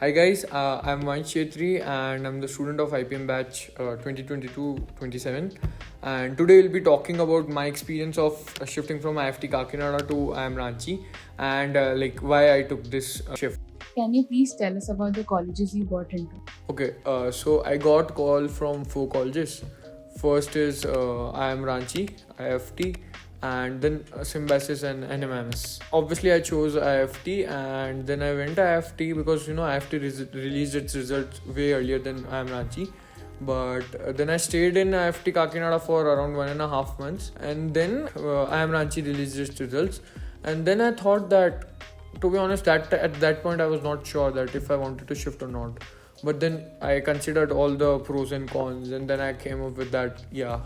Hi guys, I'm Vansh Chetri and I'm the student of IPM batch 2022-27, and today we'll be talking about my experience of shifting from IIFT Kakinada to IIM Ranchi and why I took this shift. Can you please tell us about the colleges you got into? Okay, so I got call from 4 colleges. First is IIM Ranchi, IIFT, and then Symbiosis and NMMS. Obviously, I chose IIFT, and then I went to IIFT because IIFT released its results way earlier than IIM Ranchi. But then I stayed in IIFT Kakinada for around 1.5 months, and then IIM Ranchi released its results. And then I thought that, to be honest, that at that point I was not sure that if I wanted to shift or not. But then I considered all the pros and cons, and then I came up with that, yeah,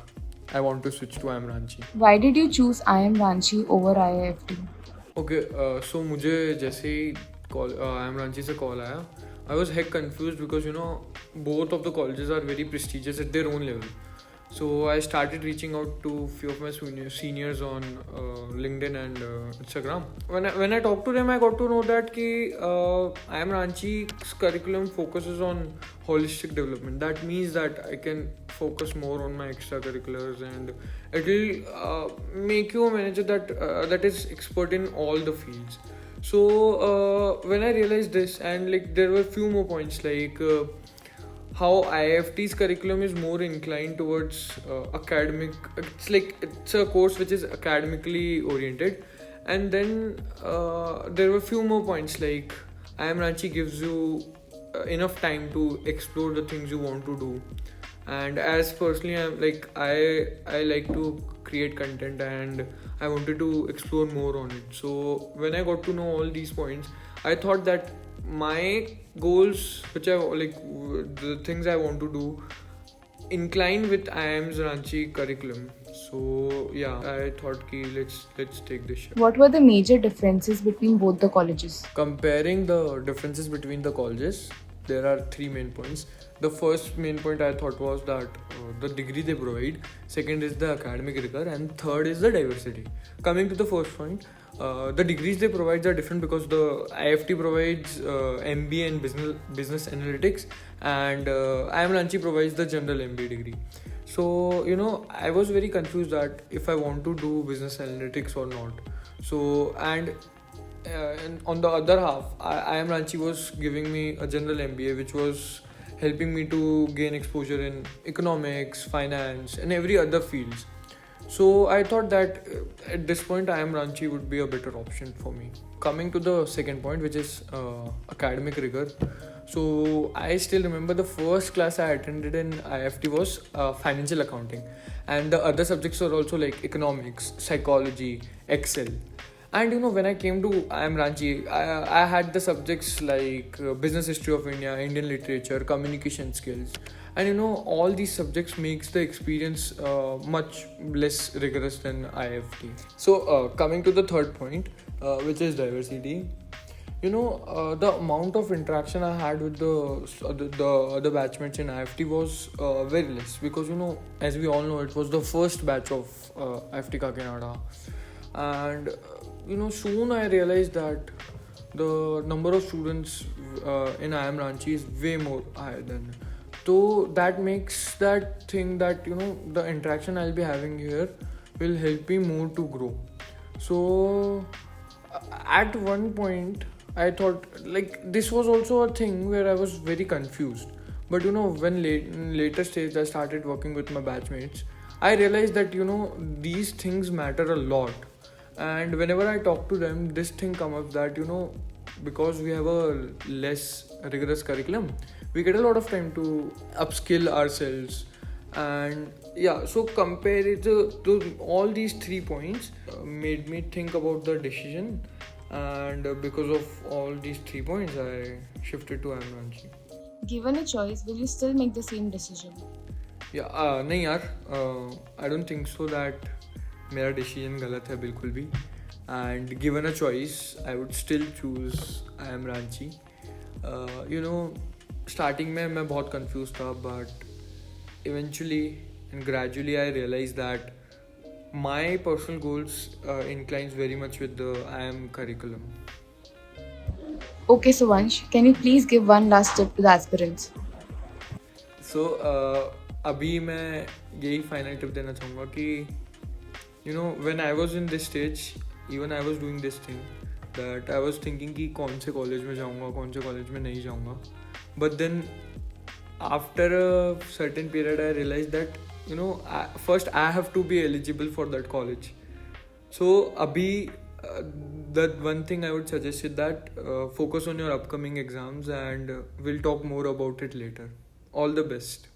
I want to switch to IIM Ranchi. Why did you choose IIM Ranchi over IIFT? Okay, so मुझे जैसे ही IIM Ranchi से call आया, I was heck confused because both of the colleges are very prestigious at their own level. So I started reaching out to few of my seniors on LinkedIn and Instagram. When I talked to them, I got to know that IIM Ranchi's curriculum focuses on holistic development. That means that I can focus more on my extracurriculars, and it will make you a manager that is expert in all the fields. So when I realized this, and there were few more points how IIFT's curriculum is more inclined towards academic. It's a course which is academically oriented, and then there were few more points like IIM Ranchi gives you enough time to explore the things you want to do. And as personally, I like to create content, and I wanted to explore more on it. So when I got to know all these points, I thought that my goals, which I the things I want to do, incline with IIM's Ranchi curriculum. So yeah, I thought let's take this shift. What were the major differences between both the colleges? Comparing the differences between the colleges, there are three main points. The first main point I thought was that the degree they provide, second is the academic rigor, and third is the diversity. Coming to the first point, the degrees they provide are different because the IIFT provides MBA in business analytics, and IIM Ranchi provides the general MBA degree. So I was very confused that if I want to do business analytics or not. So and on the other half, IIM Ranchi was giving me a general MBA, which was helping me to gain exposure in economics, finance, and every other fields. So I thought that at this point IIM Ranchi would be a better option for me. Coming to the second point, which is academic rigor. So I still remember the first class I attended in IIFT was financial accounting, and the other subjects were also like economics, psychology, Excel. And when I came to IIM Ranchi, I had the subjects like business history of India, Indian literature, communication skills, and all these subjects makes the experience much less rigorous than IIFT. So coming to the third point, which is diversity. The amount of interaction I had with the other batchmates in IIFT was very less because as we all know, it was the first batch of IIFT Kakinada, and soon I realized that the number of students in IIM Ranchi is way more higher than. So that makes that thing that the interaction I'll be having here will help me more to grow. So at one point I thought this was also a thing where I was very confused. But when in later stage I started working with my batchmates, I realized that these things matter a lot. And whenever I talk to them, this thing comes up that because we have a less rigorous curriculum, we get a lot of time to upskill ourselves. And yeah, so compare it to all these 3 points made me think about the decision, and because of all these 3 points I shifted to IIM Ranchi. Given a choice, will you still make the same decision? Yeah, नहीं यार, I don't think so that मेरा decision गलत है बिल्कुल भी. And given a choice I would still choose IIM Ranchi. Starting में मैं बहुत कंफ्यूज था, but eventually and gradually I realise that my personal goals inclines very much with the IIM curriculum. Okay, so Vansh, can you please give one last tip to the aspirants? So अभी मैं यही final tip देना चाहूँगा कि when I was in this stage, even I was doing this thing that I was thinking कि कौन से college में जाऊँगा, कौन से कॉलेज में नहीं जाऊँगा. But then after a certain period I realized that first I have to be eligible for that college. So abhi that one thing I would suggest is that focus on your upcoming exams, and we'll talk more about it later. All the best.